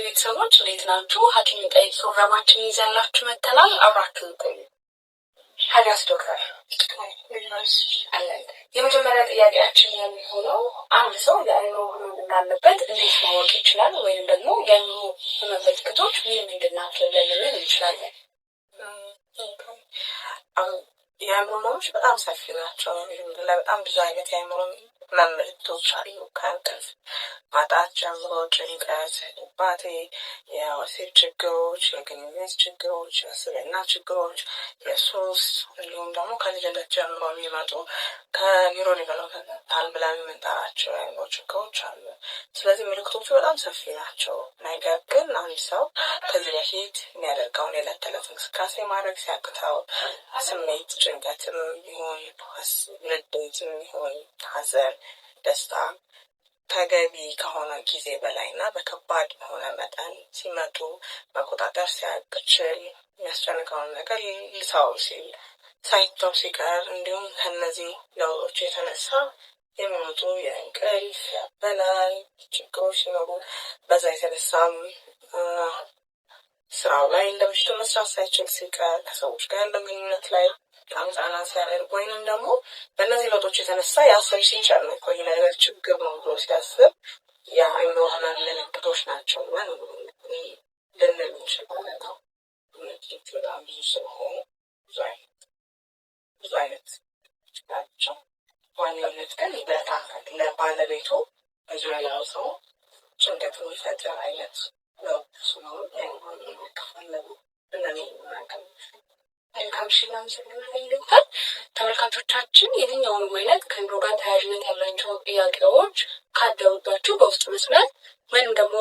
ቤተሰቦች እንዴት ናችሁ? ሐኪም ጠይቅ ፕሮግራማችን ይዘንላችሁ መጥተናል። አብራችሁ ቆዩ። ሀዲያስ ዶክተር አለን። የመጀመሪያ ጥያቄያችን የሚሆነው አንድ ሰው የአእምሮ ህመም እንዳለበት እንዴት ማወቅ ይችላል? ወይም ደግሞ የአእምሮ ህመም ምልክቶች ምንድን ናቸው ልንል እንችላለን? የአእምሮ ህመሞች በጣም ሰፊ ናቸው። በጣም ብዙ አይነት የአእምሮ ህመም ምልክቶች አሉ። ከእንቅልፍ ማጣት ጀምሮ ጭንቀት፣ ድባቴ፣ የወሲብ ችግሮች፣ የግንኙነት ችግሮች፣ የስብዕና ችግሮች፣ የሱስ እንዲሁም ደግሞ ከልጅነት ጀምሮ የሚመጡ ከኒውሮ ዴቨሎፕመንታል ብለን የምንጠራቸው የአእምሮ ችግሮች አሉ። ስለዚህ ምልክቶቹ በጣም ሰፊ ናቸው። ነገር ግን አንድ ሰው ከዚህ በፊት የሚያደርገውን የዕለት ተዕለት እንቅስቃሴ ማድረግ ሲያቅተው ስሜት ጭንቀትም ይሁን ንዴትም ይሁን ሐዘን፣ ደስታ ተገቢ ከሆነ ጊዜ በላይና በከባድ በሆነ መጠን ሲመጡ መቆጣጠር ሲያቅችል የሚያስጨንቀውን ነገር ልተው ሲል ሳይተው ሲቀር እንዲሁም ከነዚህ ለውጦች የተነሳ የሚመጡ የእንቅልፍ ያበላል ችግሮች ሲኖሩ በዛ የተነሳም ስራው ላይ እንደምሽቱ መስራት ሳይችል ሲቀር ከሰዎች ጋር ያለው ግንኙነት ላይ ጫና ሲያደርግ ወይንም ደግሞ በእነዚህ ለውጦች የተነሳ ያሰብ ሲጨነቅ ወይ ነገር ችግር ነው ብሎ ሲያስብ የአእምሮ ህመም ምልክቶች ናቸው ልንል እንችላለን። ምልክቶች በጣም ብዙ ስለሆኑ ብዙ አይነት ናቸው። ዋናነት ግን ለባለቤቱ በዙሪያ ያለው ሰው ጭንቀት የሚፈጥር አይነት ነው ስለሆኑ የሚከፈለጉ ተመልካቾቻችን የትኛውንም አይነት ከኑሮ ጋር ተያያዥነት ያላቸው ጥያቄዎች ካደሩባችሁ በውስጥ መስመር ወይም ደግሞ